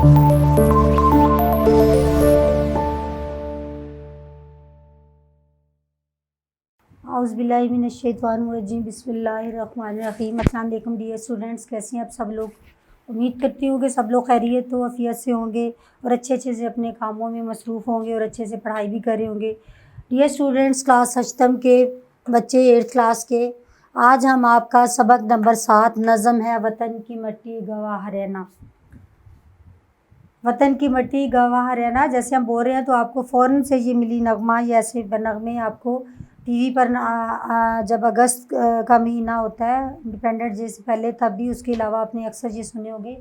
औज़ुबिल्लाहिमिनश्शैतानिर्रजीम बिस्मिल्लाहिर्रहमानिर्रहीम। अस्सलाम वालेकुम डियर स्टूडेंट्स, कैसे हैं आप सब लोग। उम्मीद करती हूँ कि सब लोग खैरियत व आफियत से होंगे और अच्छे से अपने कामों में मसरूफ़ होंगे और अच्छे से पढ़ाई भी कर रहे होंगे। डियर स्टूडेंट्स, क्लास सप्तम के बच्चे 8th क्लास के, आज हम आपका सबक नंबर 7 नज़म है वतन की मट्टी गवाह रहना। वतन की मट्टी गवाह रहना जैसे हम बोल रहे हैं तो आपको फ़ौरन से ये मिली नगमा, या ऐसे नगमे आपको टीवी पर जब अगस्त का महीना होता है इंडिपेंडेंस डे से पहले, तब भी उसके अलावा आपने अक्सर ये सुने होंगे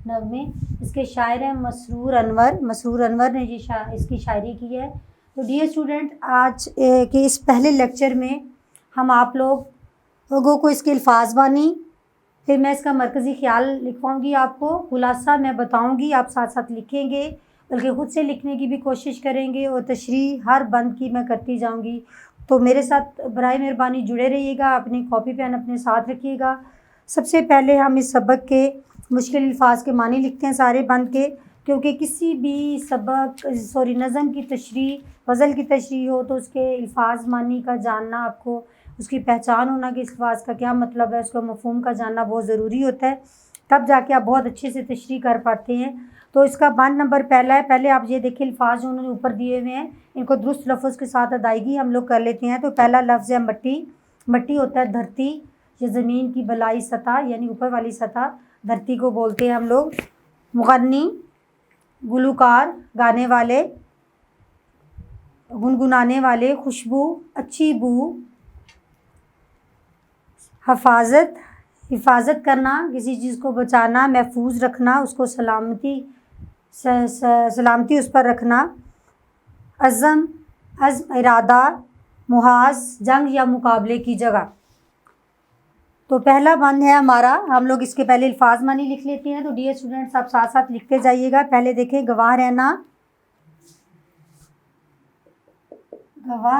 नगमे। इसके शायर हैं मसरूर अनवर। मसरूर अनवर ने ये इसकी शायरी की है। तो डियर स्टूडेंट, आज के इस पहले लेक्चर में हम आप लोगों को इसके अल्फाज बानी, फिर मैं इसका मरकज़ी ख़्याल लिखवाऊँगी, आपको खुलासा मैं बताऊँगी, आप साथ साथ लिखेंगे, बल्कि ख़ुद से लिखने की भी कोशिश करेंगे और तशरीह हर बंद की मैं करती जाऊँगी। तो मेरे साथ बराए मेहरबानी जुड़े रहिएगा, अपनी कॉपी पेन अपने साथ रखिएगा। सबसे पहले हम इस सबक के मुश्किल अल्फाज के मानी लिखते हैं सारे बंद के, क्योंकि किसी भी नज़म की तशरीह, गज़ल की तशरीह हो तो उसके अल्फाज मानी का जानना, आपको उसकी पहचान होना कि इस अल्फाज का क्या मतलब है, उसका मफ़हूम का जानना बहुत ज़रूरी होता है, तब जाके आप बहुत अच्छे से तशरीह कर पाते हैं। तो इसका बंद नंबर पहला है। पहले आप ये देखिए अल्फाज उन्होंने ऊपर दिए हुए हैं, इनको दुरुस्त लफ्ज़ के साथ अदायगी हम लोग कर लेते हैं। तो पहला लफ्ज़ है मट्टी। मट्टी होता है धरती या ज़मीन की बलाई सतह, यानी ऊपर वाली सतह, धरती को बोलते हैं हम लोग। मुग़न्नी, गुलूकार, गाने वाले, गुनगुनाने वाले, खुशबू, अच्छी बू, हिफाजत, हिफाजत करना, किसी चीज़ को बचाना, महफूज रखना, उसको सलामती उस पर रखना। अज़्म, इरादा, मुहाज़, जंग या मुकाबले की जगह। तो पहला बंद है हमारा, हम लोग इसके पहले अल्फाज मानी लिख लेते हैं। तो डियर स्टूडेंट्स, आप साथ साथ लिखते जाइएगा। पहले देखें गवाह रहना, गवाह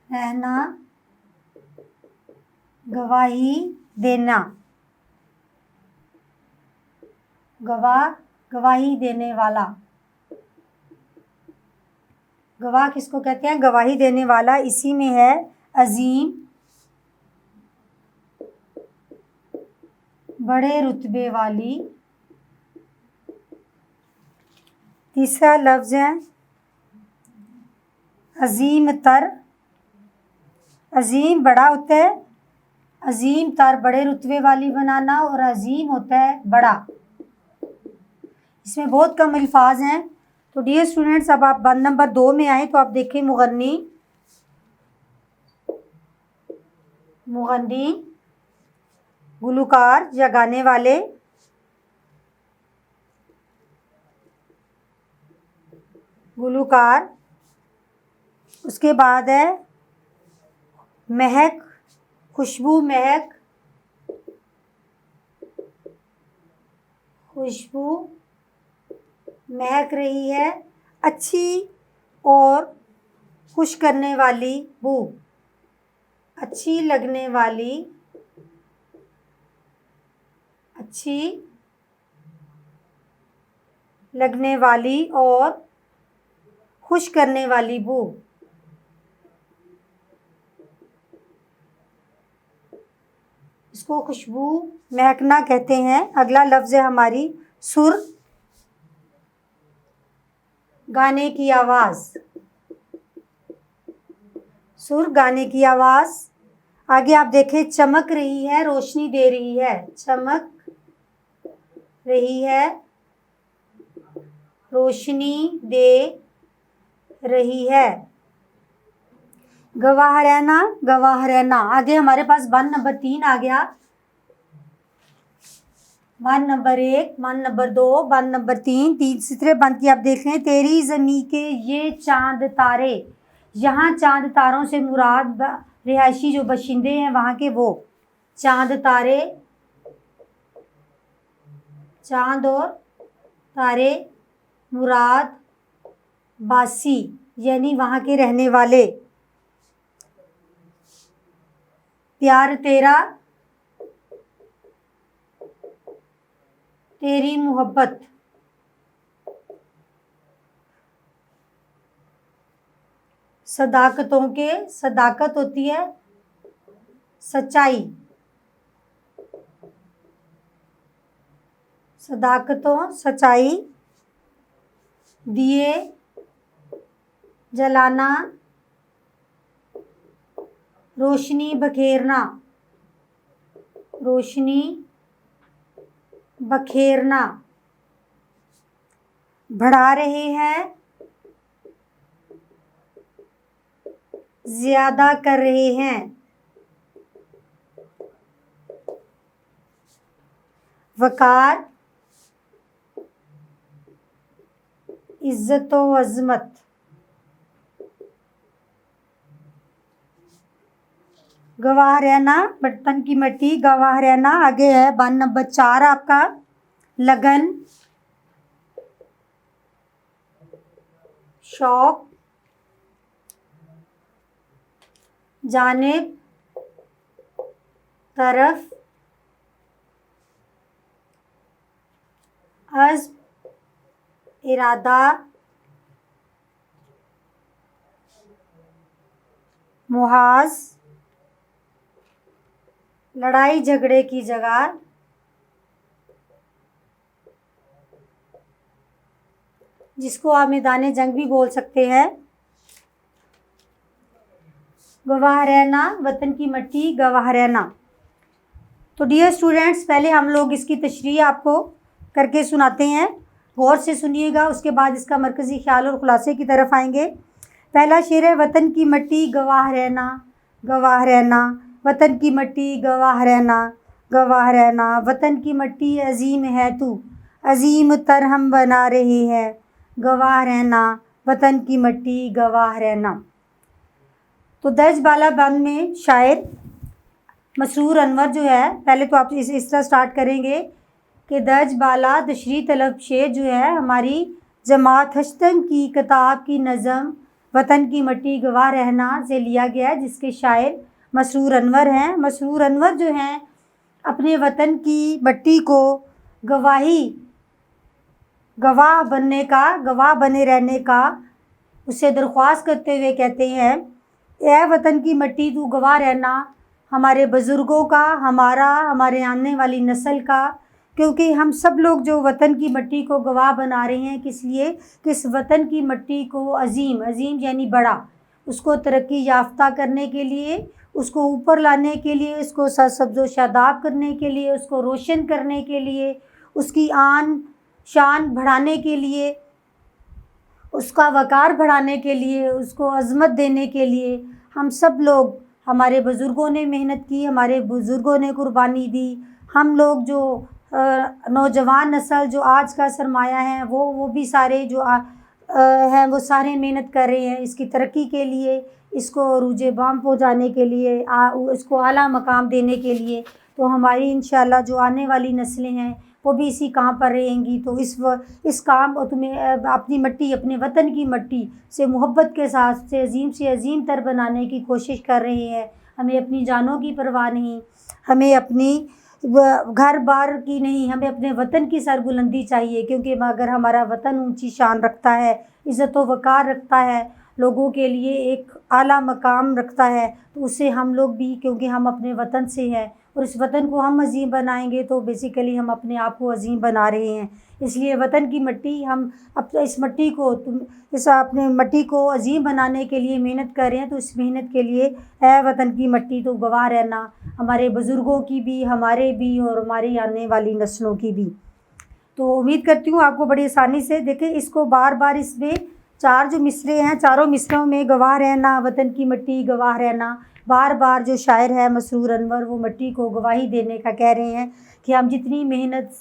रहना, गवाही देना, गवाह, गवाही देने वाला। गवाह किसको कहते हैं? गवाही देने वाला। इसी में है अजीम, बड़े रुतबे वाली। तीसरा लफ्ज़ है अजीम तर। अजीम बड़ा होता है, अजीम तर बड़े रुतबे वाली बनाना, और अजीम होता है बड़ा। इसमें बहुत कम अल्फाज हैं। तो डियर स्टूडेंट्स, अब आप बंद नंबर 2 में आए तो आप देखें मुग़न्नी, मुग़न्नी, गुलूकार या गाने वाले, गुलूकार। उसके बाद है महक, खुशबू, महक, खुशबू महक रही है, अच्छी और खुश करने वाली बू, अच्छी लगने वाली, अच्छी लगने वाली और खुश करने वाली बू। इसको खुशबू महकना कहते हैं। अगला लफ्ज़ है हमारी सुर, गाने की आवाज़। सुर, गाने की आवाज़। आगे आप देखें चमक रही है, रोशनी दे रही है, चमक रही है, रोशनी दे रही है। गवाह रहना, गवाह रहना। आगे हमारे पास बंद नंबर 3 आ गया। बंद नंबर 1, बंद नंबर 2, बंद नंबर 3, तीसरे बंद की आप देख रहे हैं, तेरी ज़मीं के ये चांद तारे। यहाँ चांद तारों से मुराद रिहायशी जो बशिंदे हैं वहाँ के, वो चांद तारे, चांद और तारे मुराद बासी, यानी वहाँ के रहने वाले। प्यार तेरा, तेरी मोहब्बत, सदाकतों के, सदाकत होती है सच्चाई, सदाकतों सच्चाई, दिए जलाना, रोशनी बखेरना, रोशनी बखेरना, बढ़ा रहे हैं, ज्यादा कर रहे हैं, वकार, इज्जत व अजमत, गवाह रहना, बर्तन की मट्टी, गवाह रहना। आगे है 1 नंबर 4 आपका, लगन, शौक, जानिब, तरफ, अज़्म, इरादा, मुहाज, लड़ाई झगड़े की जगह, जिसको आप मैदान जंग भी बोल सकते हैं। गवाह रहना, वतन की मट्टी, गवाह रहना। तो डियर स्टूडेंट्स, पहले हम लोग इसकी तशरीह आपको करके सुनाते हैं, गौर से सुनिएगा, उसके बाद इसका मरकज़ी ख्याल और खुलासे की तरफ आएंगे। पहला शेर है, वतन की मट्टी गवाह रहना, गवाह रहना, वतन की मट्टी गवाह रहना, गवाह रहना, वतन की मट्टी अजीम है तू, अजीम तर हम बना रहे हैं, गवाह रहना, वतन की मट्टी गवाह रहना। तो दर्ज बाला बंद में शायर मसरूर अनवर जो है, पहले तो आप इस तरह स्टार्ट करेंगे कि दर्ज बाला तशरीह तलब शेर जो है हमारी जमात हश्तन की किताब की नज़म वतन की मट्टी गवाह रहना से लिया गया है, जिसके शायर मसरूर अनवर हैं। मसरूर अनवर जो हैं अपने वतन की मट्टी को गवाह बनने का, गवाह बने रहने का उससे दरख्वास्त करते हुए कहते हैं, ए वतन की मट्टी तू गवाह रहना हमारे बुज़ुर्गों का, हमारे आने वाली नस्ल का, क्योंकि हम सब लोग जो वतन की मट्टी को गवाह बना रहे हैं, किस लिए कि इस वतन की मट्टी को अजीम यानी बड़ा, उसको तरक्की याफ्ता करने के लिए, उसको ऊपर लाने के लिए, उसको सरसब्ज़ व शादाब करने के लिए, उसको रोशन करने के लिए, उसकी आन शान बढ़ाने के लिए, उसका वक़ार बढ़ाने के लिए, उसको अज़मत देने के लिए हम सब लोग, हमारे बुज़ुर्गों ने मेहनत की, हमारे बुज़ुर्गों ने कुर्बानी दी। हम लोग जो नौजवान नस्ल जो आज का सरमाया है, वो भी सारे जो हैं वो सारे मेहनत कर रहे हैं इसकी तरक्की के लिए, इसको रूजे बाम पहुँचाने के लिए, इसको आला मकाम देने के लिए। तो हमारी इंशाअल्लाह जो आने वाली नस्लें हैं वो भी इसी काम पर रहेंगी। तो इस काम और तुम्हें अपनी मट्टी, अपने वतन की मट्टी से मोहब्बत के साथ से अज़ीम तर बनाने की कोशिश कर रहे हैं। हमें अपनी जानों की परवाह नहीं, हमें अपनी घर बार की नहीं, हमें अपने वतन की सरबुलंदी चाहिए, क्योंकि अगर हमारा वतन ऊंची शान रखता है, इज़्ज़त व वक़ार रखता है, लोगों के लिए एक आला मकाम रखता है, तो उससे हम लोग भी, क्योंकि हम अपने वतन से हैं और इस वतन को हम अज़ीम बनाएंगे तो बेसिकली हम अपने आप को अज़ीम बना रहे हैं। इसलिए वतन की मट्टी, हम इस मट्टी को अपने मट्टी को अज़ीम बनाने के लिए मेहनत कर रहे हैं। तो इस मेहनत के लिए है वतन की मट्टी तो गवाह रहना, हमारे बुज़ुर्गों की भी, हमारे भी और हमारी आने वाली नस्लों की भी। तो उम्मीद करती हूँ आपको बड़ी आसानी से, देखें इसको बार बार, इसमें 4 जो मिसरे हैं, चारों मिसरों में गवाह रहना, वतन की मट्टी गवाह रहना, बार बार जो शायर है मसरूर अनवर वो मट्टी को गवाही देने का कह रहे हैं कि हम जितनी मेहनत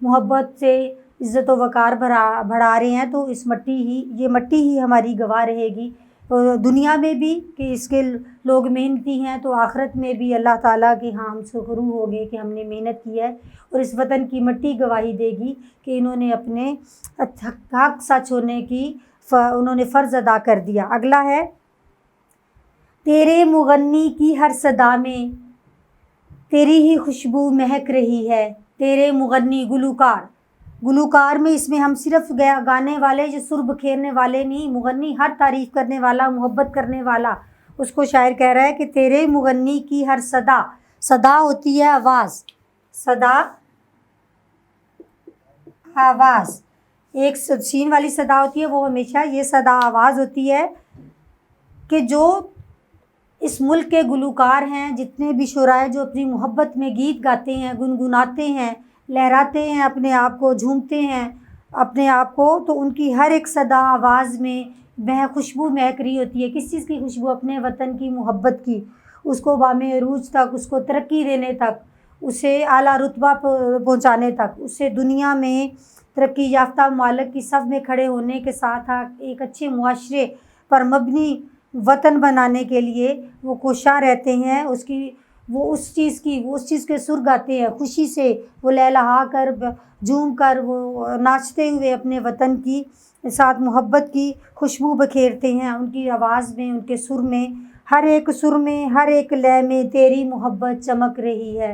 मोहब्बत से इज़्ज़त व वक़ार बढ़ा रहे हैं, तो ये मट्टी ही हमारी गवाह रहेगी, तो दुनिया में भी कि इसके लोग मेहनती हैं, तो आखिरत में भी अल्लाह ताला के हाँ हम शुक्रू होंगे कि हमने मेहनत की है, और इस वतन की मट्टी गवाही देगी कि इन्होंने अपने हक़ सच होने की उन्होंने फ़र्ज़ अदा कर दिया। अगला है, तेरे मुगन्नी की हर सदा में तेरी ही खुशबू महक रही है, तेरे मुगन्नी गुलूकार, गुलूकार में इसमें हम सिर्फ गाने वाले जो सुर बखेरने वाले नहीं, मुगन्नी हर तारीफ़ करने वाला, मोहब्बत करने वाला, उसको शायर कह रहा है कि तेरे मुगन्नी की हर सदा, सदा होती है आवाज़, सदा आवाज़, एक सीन वाली सदा होती है वो हमेशा, ये सदा आवाज़ होती है कि जो इस मुल्क के गुलूकार हैं, जितने भी शुराए जो अपनी मोहब्बत में गीत गाते हैं, गुनगुनाते हैं, लहराते हैं अपने आप को, झूमते हैं अपने आप को, तो उनकी हर एक सदा आवाज़ में खुशबू महक रही होती है। किस चीज़ की खुशबू? अपने वतन की मोहब्बत की, उसको बामे अरूज तक, उसको तरक्की देने तक, उसे आला रुतबा पहुँचाने तक, उससे दुनिया में तरक्की याफ्ता ममालिक की सफ़ में खड़े होने के साथ साथ एक अच्छे मुआशरे पर मबनी वतन बनाने के लिए वो कोशां रहते हैं। वो उस चीज़ के सुर गाते हैं, खुशी से वो लहलहा कर, झूम कर, वो नाचते हुए अपने वतन की साथ मोहब्बत की खुशबू बखेरते हैं। उनकी आवाज़ में, उनके सुर में, हर एक सुर में, हर एक लय में तेरी मोहब्बत चमक रही है।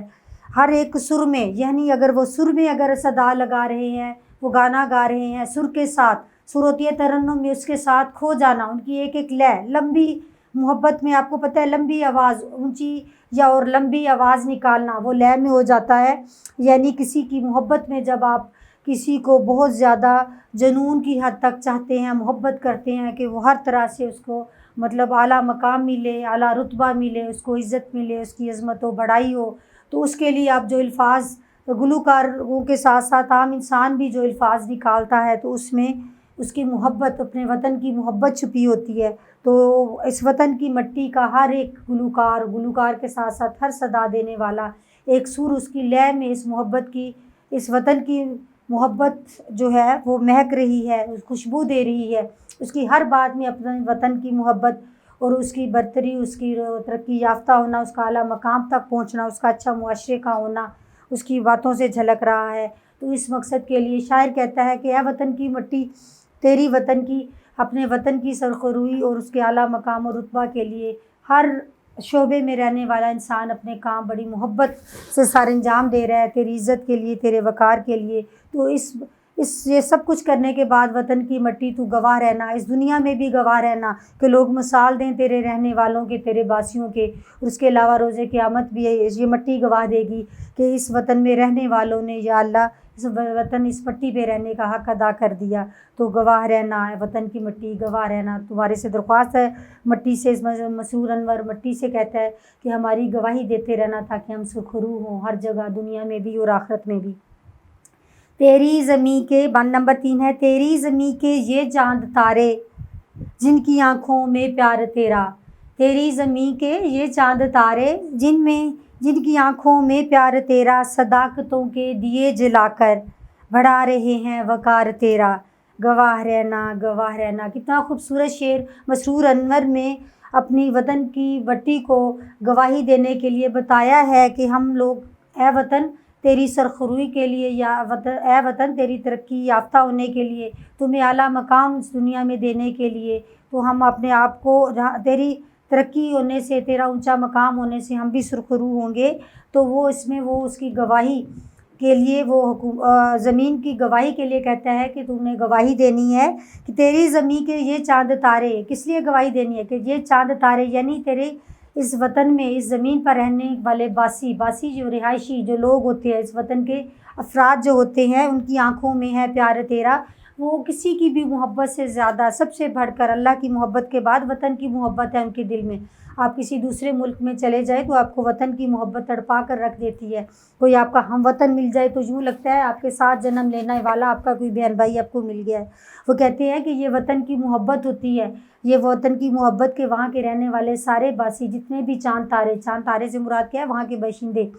हर एक सुर में, यानी अगर वो सुर में अगर सदा लगा रहे हैं, वो गाना गा रहे हैं सुर के साथ, सुर होती है तरन्नुम में, उसके साथ खो जाना, उनकी एक एक लय, लंबी मोहब्बत में आपको पता है लंबी आवाज़, ऊंची या और लंबी आवाज़ निकालना वो लय में हो जाता है। यानी किसी की मोहब्बत में जब आप किसी को बहुत ज़्यादा जुनून की हद तक चाहते हैं, मोहब्बत करते हैं कि वो हर तरह से उसको मतलब आला मकाम मिले, आला रुतबा मिले, उसको इज़्ज़त मिले, उसकी अज़मत व बड़ाई हो, तो उसके लिए आप जो अल्फ़ाज़ गुलूकारों के साथ साथ आम इंसान भी जो अल्फ़ाज़ निकालता है तो उसमें उसकी मोहब्बत, अपने वतन की मोहब्बत छुपी होती है। तो इस वतन की मिट्टी का हर एक गुलूकार के साथ साथ हर सदा देने वाला एक सुर, उसकी लय में इस मोहब्बत की, इस वतन की मोहब्बत जो है वो महक रही है, खुशबू दे रही है। उसकी हर बात में अपने वतन की मोहब्बत और उसकी बरतरी, उसकी तरक्की याफ्ता होना, उसका आला मकाम तक पहुँचना, उसका अच्छा मुआशरे का होना उसकी बातों से झलक रहा है। तो इस मकसद के लिए शायर कहता है कि ऐ वतन की मिट्टी, तेरी वतन की, अपने वतन की सरखरुई और उसके आला मकाम और रुतबा के लिए हर शोबे में रहने वाला इंसान अपने काम बड़ी मोहब्बत से सरअंजाम दे रहा है, तेरी इज़्ज़त के लिए, तेरे वक़ार के लिए। तो ये सब कुछ करने के बाद वतन की मिट्टी तू गवाह रहना, इस दुनिया में भी गवाह रहना कि लोग मिसाल दें तेरे रहने वालों के, तेरे बासियों के। उसके अलावा रोज़े क़यामत भी ये मिट्टी गवाह देगी कि इस वतन में रहने वालों ने या अल्लाह इस वतन, इस मिट्टी पे रहने का हक़ अदा कर दिया। तो गवाह रहना है, वतन की मिट्टी गवाह रहना। तुम्हारे से दरख्वास्त है मिट्टी से, इस मसरूर अनवर मिट्टी से कहता है कि हमारी गवाही देते रहना ताकि हम सुरखरू हों हर जगह, दुनिया में भी और आखिरत में भी। तेरी ज़मीं के बन नंबर 3 है, तेरी ज़मीं के ये चाँद तारे जिनकी आँखों में प्यार तेरा, तेरी ज़मीं के ये चाँद तारे जिनकी आँखों में प्यार तेरा, सदाकतों के दिए जलाकर बढ़ा रहे हैं वक़ार तेरा। गवाह रहना, कितना खूबसूरत शेर मसरूर अनवर में अपनी वतन की मिट्टी को गवाही देने के लिए बताया है कि हम लोग, ए वतन तेरी सरखरुई के लिए, या ए वतन तेरी तरक्की याफ्ता होने के लिए, तुम्हें आला मकाम इस दुनिया में देने के लिए, तो हम अपने आप को तेरी तरक्की होने से, तेरा ऊंचा मकाम होने से हम भी सुरखरू होंगे। तो वो इसमें वो उसकी गवाही के लिए, वो ज़मीन की गवाही के लिए कहता है कि तुमने गवाही देनी है कि तेरी ज़मीन के ये चाँद तारे, किस लिए गवाही देनी है कि ये चाँद तारे यानी तेरे इस वतन में, इस ज़मीन पर रहने वाले बासी जो रिहायशी जो लोग होते हैं, इस वतन के अफराद जो होते हैं, उनकी आँखों में है प्यार तेरा। वो किसी की भी मोहब्बत से ज़्यादा, सबसे बढ़कर अल्लाह की मोहब्बत के बाद वतन की मोहब्बत है उनके दिल में। आप किसी दूसरे मुल्क में चले जाएँ तो आपको वतन की मोहब्बत तड़पा कर रख देती है। कोई आपका हमवतन मिल जाए तो यूँ लगता है आपके साथ जन्म लेने वाला आपका कोई बहन भाई आपको मिल गया है। वो कहते हैं कि ये वतन की मोहब्बत होती है, ये वतन की मोहब्बत के वहाँ के रहने वाले सारे बासी, जितने भी चाँद तारे से मुराद क्या है, वहाँ के बाशिंदे,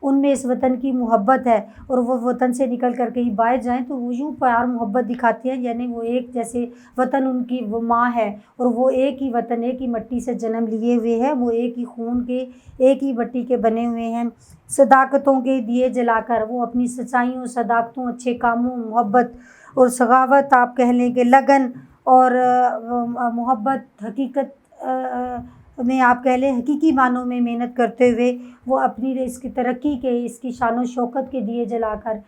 उनमें इस वतन की मोहब्बत है। और वो वतन से निकल कर कहीं बाहर जाएँ तो वो यूँ प्यार मोहब्बत दिखाते हैं, यानी वो एक जैसे वतन उनकी वो माँ है और वो एक ही वतन, एक ही मिट्टी से जन्म लिए हुए हैं, वो एक ही खून के, एक ही मिट्टी के बने हुए हैं। सदाकतों के दिए जलाकर वो अपनी सच्चाइयों, सदाकतों, अच्छे कामों, मोहब्बत और सखावत, आप कह लें कि लगन और मोहब्बत, हकीकत में आप कह लें हकीकी मानों में मेहनत करते हुए वो अपनी इसकी तरक्की के, इसकी शान व शौकत के दिए जलाकर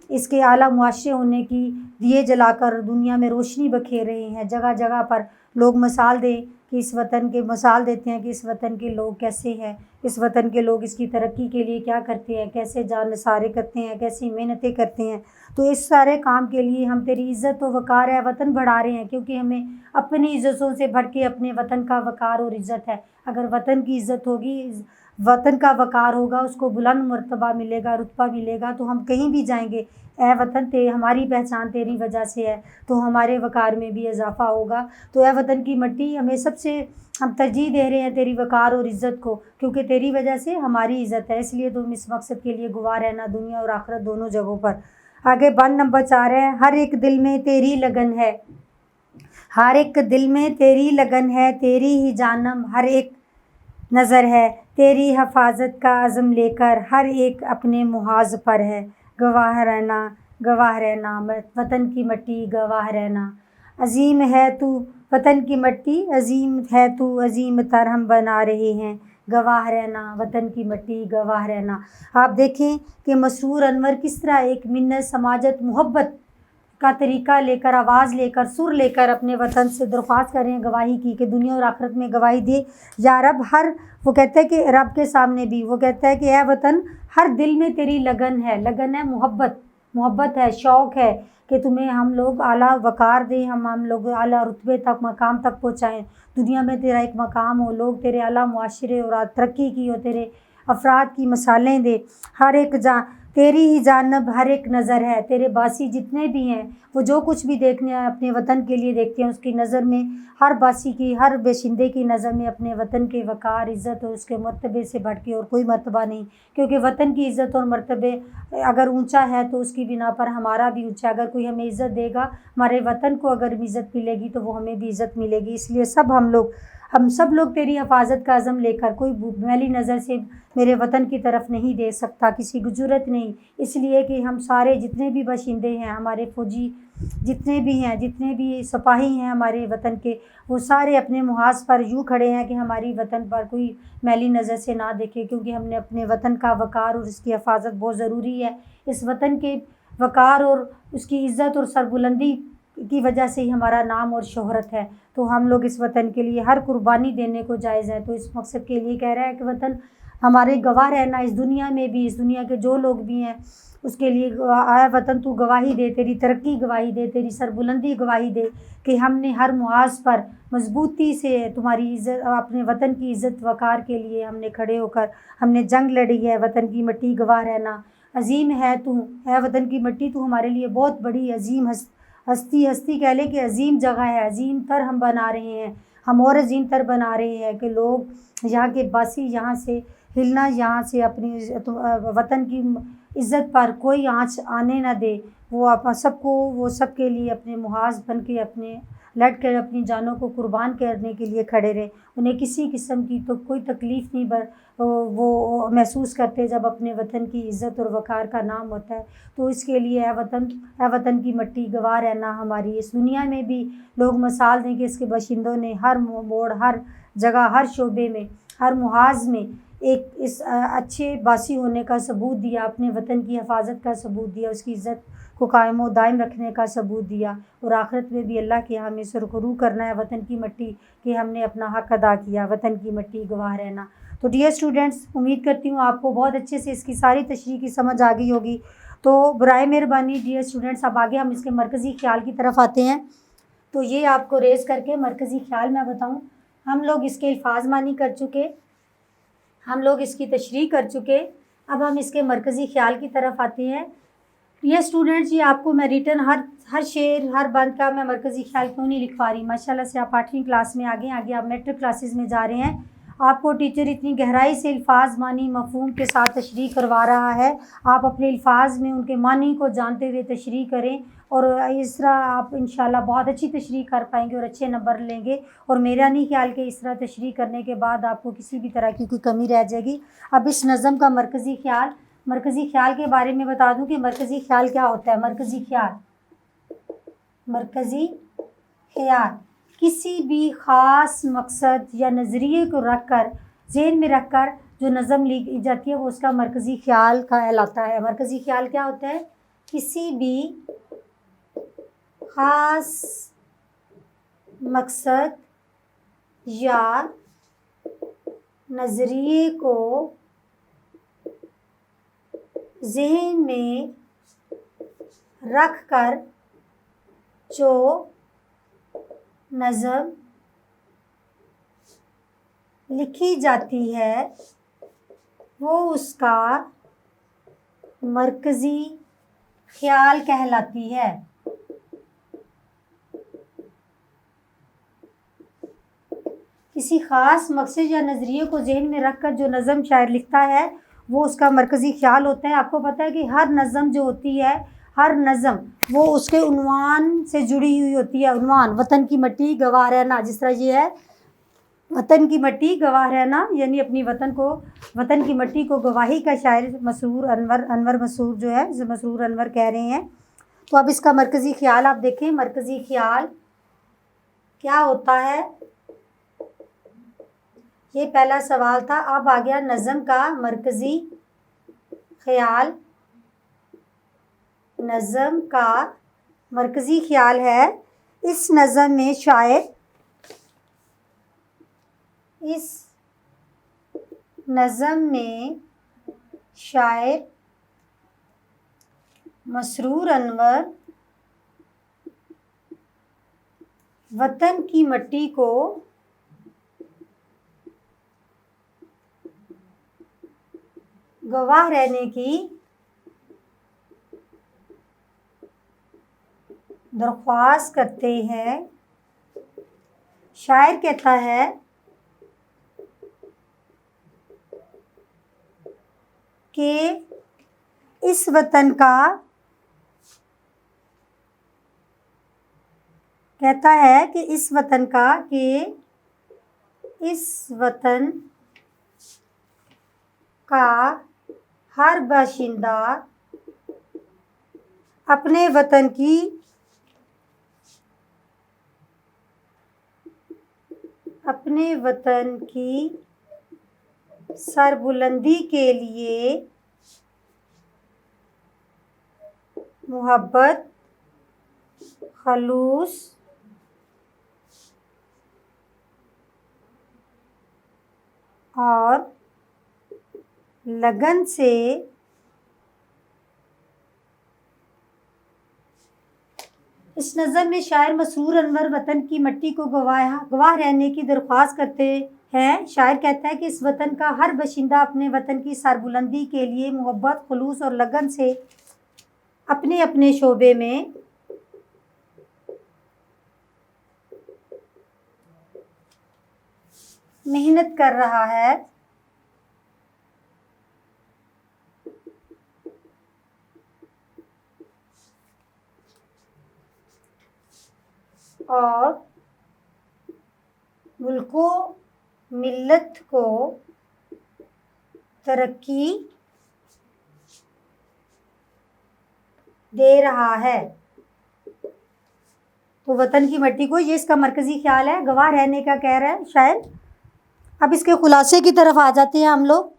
इसके आला मुआशरे होने की दिए जलाकर दुनिया में रोशनी बखेर रहे हैं। जगह जगह पर लोग मिसाल दें कि इस वतन के मिसाल देते हैं कि इस वतन के लोग कैसे हैं, इस वतन के लोग इसकी तरक्की के लिए क्या करते हैं, कैसे जान निसारे करते हैं, कैसी मेहनतें करते हैं। तो इस सारे काम के लिए हम तेरी इज़्ज़त व वक़ार है वतन बढ़ा रहे हैं, क्योंकि हमें अपनी इज़्ज़तों से बढ़ के अपने वतन का वक़ार और इज़्ज़त है। अगर वतन की इज़्ज़त होगी, वतन का वक़ार होगा, उसको बुलंद मर्तबा मिलेगा, रुतबा मिलेगा, तो हम कहीं भी जाएंगे, ए वतन ते हमारी पहचान तेरी वजह से है, तो हमारे वक़ार में भी इजाफ़ा होगा। तो ए वतन की मिट्टी, हमें सबसे हम तरजीह दे रहे हैं तेरी वक़ार और इज़्ज़त को, क्योंकि तेरी वजह से हमारी इज़्ज़त है। इसलिए तुम इस मकसद के लिए गवाह रहना दुनिया और आखिरत दोनों जगहों पर। आगे बंद नंबर 4 है, हर एक दिल में तेरी लगन है, हर एक दिल में तेरी लगन है, तेरी ही जानम हर एक नज़र है, तेरी हिफाजत का अज़म लेकर हर एक अपने मुहाज पर है। गवाह रहना, गवाह रहना, वतन की मिट्टी गवाह रहना। अज़ीम है तू वतन की मिट्टी, अज़ीम है तू, अज़ीम तर हम बना रहे हैं। गवाह रहना, वतन की मिट्टी गवाह रहना। आप देखें कि मसरूर अनवर किस तरह एक मिन्नत, समाजत, मोहब्बत का तरीका लेकर, आवाज़ लेकर, सुर लेकर अपने वतन से दरख्वास्त कर रहे हैं गवाही की कि दुनिया और आखिरत में गवाही दे या रब। हर वो कहता है कि रब के सामने भी वो कहता है कि ए वतन, हर दिल में तेरी लगन है, लगन है मोहब्बत, मोहब्बत है, शौक़ है कि तुम्हें हम लोग आला वक़ार दें, हम लोग आला रुतबे तक, मकाम तक पहुँचाएँ, दुनिया में तेरा एक मकाम हो, लोग तेरे आला मुआशरे और तरक्की की हो, तेरे अफराद की मिसालें दे। हर एक तेरी ही जानब हर एक नज़र है, तेरे बासी जितने भी हैं वो जो कुछ भी देखने अपने वतन के लिए देखते हैं, उसकी नज़र में, हर बासी की, हर बेशिंदे की नज़र में अपने वतन के वक़ार, इज़्ज़त और उसके मर्तबे से बढ़ के और कोई मर्तबा नहीं। क्योंकि वतन की इज़्ज़त और मर्तबे अगर ऊंचा है तो उसकी बिना पर हमारा भी ऊंचा। अगर कोई हमें इज़्ज़त देगा, हमारे वतन को अगर इज़्ज़त मिलेगी तो वो हमें भी इज़्ज़त मिलेगी। इसलिए हम सब लोग तेरी हिफाजत का अज़म लेकर, कोई मैली नज़र से मेरे वतन की तरफ नहीं देख सकता, किसी की ज़रूरत नहीं। इसलिए कि हम सारे जितने भी बाशिंदे हैं, हमारे फ़ौजी जितने भी हैं, जितने भी सिपाही हैं हमारे वतन के, वो सारे अपने मुहाज पर यूँ खड़े हैं कि हमारी वतन पर कोई मैली नज़र से ना देखे, क्योंकि हमने अपने वतन का वक़ार और उसकी हिफाजत बहुत ज़रूरी है। इस वतन के वक़ार और उसकी इज़्ज़त और सरबुलंदी की वजह से ही हमारा नाम और शोहरत है। तो हम लोग इस वतन के लिए हर कुर्बानी देने को जायज़ है। तो इस मकसद के लिए कह रहा है कि वतन हमारे गवाह रहना, इस दुनिया में भी, इस दुनिया के जो लोग भी हैं उसके लिए आया वतन तू गवाही दे, तेरी तरक्की गवाही दे, तेरी सरबुलंदी गवाही दे कि हमने हर मुहाज पर मजबूती से तुम्हारी इज़्ज़त, अपने वतन की इज़्ज़त वक़ार के लिए हमने खड़े होकर हमने जंग लड़ी है। वतन की मिट्टी गवाह रहना। अज़ीम है तू, है वतन की मिट्टी, तू हमारे लिए बहुत बड़ी अज़ीम हस्ती कह लें कि अज़ीम जगह है, अज़ीम तर हम बना रहे हैं, हम और अज़ीम तर बना रहे हैं कि लोग यहाँ के बासी यहाँ से हिलना, यहाँ से अपनी वतन की इज़्ज़त पर कोई आँच आने ना दे। वो आप सबको, वो सब के लिए अपने मुहाज बन के, अपने लड़ कर अपनी जानों को कुर्बान करने के लिए खड़े रहे। उन्हें किसी किस्म की तो कोई तकलीफ़ नहीं वो महसूस करते जब अपने वतन की इज़्ज़त और वक़ार का नाम होता है। तो इसके लिए ए वतन की मिट्टी गवाह रहना हमारी इस दुनिया में भी लोग मिसाल दें कि इसके बाशिंदों ने हर मोड़, हर जगह, हर शोबे में, हर मुहाज में एक इस अच्छे बासी होने का सबूत दिया, अपने वतन की हिफाजत का सबूत दिया, उसकी इज़्ज़त को कायम व दायम रखने का सबूत दिया। और आखिरत में भी अल्लाह के हमें सुरखरू करना है वतन की मिट्टी कि हमने अपना हक़ अदा किया। वतन की मिट्टी गवाह रहना। तो डियर स्टूडेंट्स, उम्मीद करती हूँ आपको बहुत अच्छे से इसकी सारी तशरीह की समझ आ गई होगी। तो बराए मेहरबानी डियर स्टूडेंट्स, अब आगे हम इसके मरकज़ी ख़्याल की तरफ आते हैं। तो ये आपको रेज़ करके मरकज़ी ख़्याल मैं बताऊँ, हम लोग इसके अल्फाज मानी कर चुके, हम लोग इसकी तशरीह कर चुके। अब हम इसके मरकज़ी ख़्याल की तरफ आते हैं। ये स्टूडेंट्स, ये आपको मैं रिटन हर शेर, हर बंद का मैं मरकज़ी ख़्याल क्यों नहीं लिखवा रही। माशाल्लाह से आप 8वीं क्लास में आगे आप मैट्रिक क्लासेस में जा रहे हैं। आपको टीचर इतनी गहराई से अल्फाज मानी मफ़हूम के साथ तशरीह करवा रहा है। आप अपने अल्फाज में उनके मानी को जानते हुए तशरीह करें और इस तरह आप इंशाल्लाह बहुत अच्छी तशरीह कर पाएंगे और अच्छे नंबर लेंगे। और मेरा नहीं ख्याल कि इस तरह तशरीह करने के बाद आपको किसी भी तरह की कोई कमी रह जाएगी। अब इस नज़म का मरकज़ी ख़्याल के बारे में बता दूं कि मरकज़ी ख़्याल क्या होता है। मरकज़ी ख़्याल किसी भी ख़ास मकसद या नज़रिए को रखकर, ज़हन में रखकर जो नज़म लिखी जाती है वो उसका मरकज़ी ख़्याल कहलाता है। मरकज़ी ख़्याल क्या होता है? किसी भी ख़ास मकसद या नज़रिए को ज़हन में रख कर जो नज़म लिखी जाती है वो उसका मरकज़ी ख़्याल कहलाती है। किसी ख़ास मकसद या नज़रिए को ज़हन में रख कर जो नज़म शायर लिखता है वो उसका मरकज़ी ख़्याल होता है। आपको पता है कि हर नज़म जो होती है, हर नज़म वो उसके उन्वान से जुड़ी हुई होती है। उन्वान वतन की मट्टी गवाह रहना, जिस तरह ये है वतन की मट्टी गवाह रहना, यानी अपनी वतन की मट्टी को गवाही का शायर मसरूर अनवर मसरूर जो है, मसरूर अनवर कह रहे हैं। तो अब इसका मरकज़ी ख़्याल आप देखें, मरकज़ी ख़्याल क्या होता है, ये पहला सवाल था। अब आ गया नज़म का मरकज़ी ख़्याल। नज़म का मरकज़ी ख़्याल है इस नज़म में शायर मसरूर अनवर वतन की मट्टी को गवाह रहने की दरख्वास्त करते हैं। शायर कहता है कि इस वतन का हर बाशिंदा अपने वतन की सरबुलंदी के लिए मोहब्बत, खलूस और लगन से इस नज़म में शायर मसरूर अनवर वतन की मट्टी को गवाह रहने की दरख्वास्त करते हैं। शायर कहता है कि इस वतन का हर बाशिंदा अपने वतन की सरबुलंदी के लिए मोहब्बत, खुलूस और लगन से अपने अपने शोबे में मेहनत कर रहा है। और मुल्को मिल्लत को तरक्की दे रहा है। तो वतन की मट्टी को, ये इसका मरकज़ी ख्याल है, गवाह रहने का कह रहा है शायर। अब इसके खुलासे की तरफ आ जाते हैं हम लोग।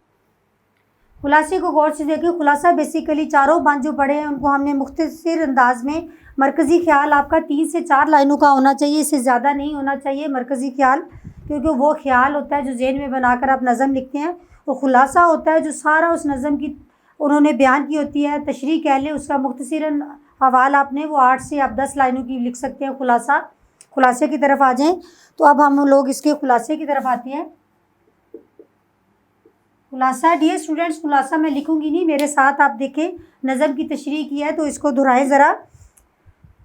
खुलासे को गौर से देखें। खुलासा बेसिकली चारों बांध जो पढ़े हैं उनको हमने मुख्तसर अंदाज में, मरकज़ी ख्याल आपका 3 से 4 लाइनों का होना चाहिए, इससे ज़्यादा नहीं होना चाहिए मरकज़ी ख्याल, क्योंकि वो ख्याल होता है जो ज़हन में बनाकर आप नज़म लिखते हैं। तो खुलासा होता है जो सारा उस नज़म की उन्होंने बयान की होती है, तशरीह कह लें, उसका मुख्तसरन हवाल आपने वो 8 से आप 10 लाइनों की लिख सकते हैं खुलासा। खुलासे की तरफ आ जाएँ तो अब हम लोग इसके खुलासे की तरफ आते हैं। खुलासा, डियर स्टूडेंट्स, खुलासा मैं लिखूंगी नहीं, मेरे साथ आप देखें, नज़म की तशरीह की है तो इसको दोहराएं ज़रा।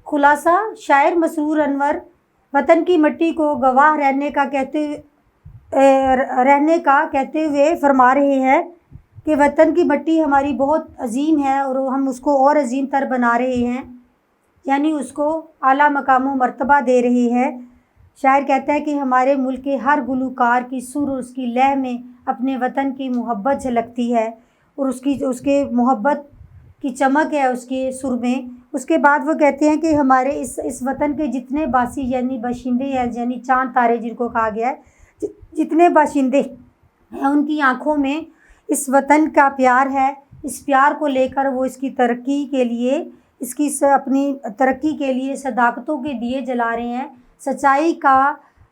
खुलासा, शायर मसरूर अनवर वतन की मट्टी को गवाह रहने का कहते हुए फरमा रहे हैं कि वतन की मट्टी हमारी बहुत अजीम है और हम उसको और अजीम तर बना रहे हैं, यानी उसको आला मकाम व मर्तबा दे रहे हैं। शायर कहता है कि हमारे मुल्क के हर गुलूकार की सुर और उसकी लय में अपने वतन की मोहब्बत झलकती है और उसके मोहब्बत की चमक है उसके सुर में। उसके बाद वो कहते हैं कि हमारे इस वतन के जितने बासी यानी बाशिंदे हैं, यानी चाँद तारे जिनको कहा गया है, जितने बाशिंदे हैं उनकी आँखों में इस वतन का प्यार है, इस प्यार को लेकर वो इसकी तरक्की के लिए, इसकी अपनी तरक्की के लिए सदाकतों के दिए जला रहे हैं। सच्चाई का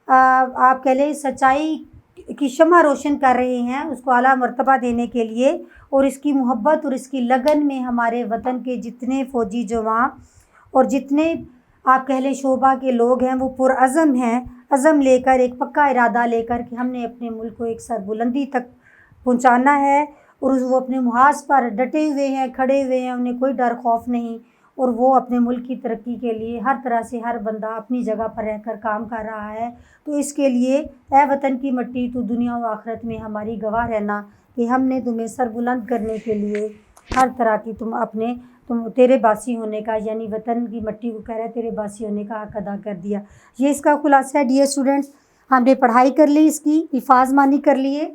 आप कह लें सच्चाई की शम्मा रोशन कर रहे हैं, उसको आला मर्तबा देने के लिए। और इसकी मोहब्बत और इसकी लगन में हमारे वतन के जितने फ़ौजी जवान और जितने आप कह लें शोबा के लोग हैं, वो पुरअज़म हैं, अज़म लेकर, एक पक्का इरादा लेकर कि हमने अपने मुल्क को एक सरबुलंदी तक पहुंचाना है। और वो अपने मुहाज पर डटे हुए हैं, खड़े हुए हैं, उन्हें कोई डर खौफ नहीं। और वो अपने मुल्क की तरक्की के लिए हर तरह से हर बंदा अपनी जगह पर रहकर काम कर रहा है। तो इसके लिए ए वतन की मिट्टी, तो दुनिया व आखिरत में हमारी गवाह रहना कि हमने तुम्हें सरबुलंद करने के लिए हर तरह की तुम तेरे बासी होने का, यानी वतन की मिट्टी को कह रहा है तेरे बासी होने का हक अदा कर दिया। ये इसका खुलासा है। डियर स्टूडेंट्स, हमने पढ़ाई कर ली, इसकी हिफाज मानी कर लिए,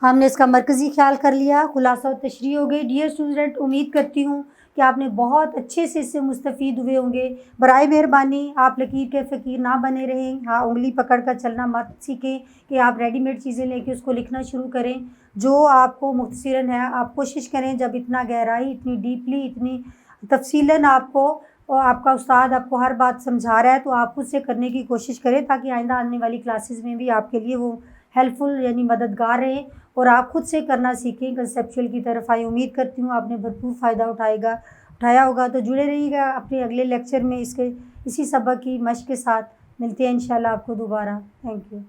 हमने इसका मरकज़ी ख्याल कर लिया, खुलासा और तशरीह हो गई। डियर स्टूडेंट, उम्मीद करती हूँ कि आपने बहुत अच्छे से इससे मुस्तफ़ीद हुए होंगे। बराए मेहरबानी आप लकीर के फ़कीर ना बने रहें। हाँ, उंगली पकड़ कर चलना मत सीखें कि आप रेडीमेड चीज़ें लेके उसको लिखना शुरू करें। जो आपको मुख्तसरन है आप कोशिश करें, जब इतना गहराई, इतनी डीपली, इतनी तफसीलन आपको और आपका उस्ताद आपको हर बात समझा रहा है, तो आप खुद से करने की कोशिश करें ताकि आइंदा आने वाली क्लासेस में भी आपके लिए वो हेल्पफुल यानी मददगार रहे और आप खुद से करना सीखें कंसेप्चुअल की तरफ आए। उम्मीद करती हूँ आपने भरपूर फ़ायदा उठाया होगा। तो जुड़े रहिएगा अपने अगले लेक्चर में इसी सबक की मश्क के साथ। मिलते हैं इंशाल्लाह आपको दोबारा। Thank you.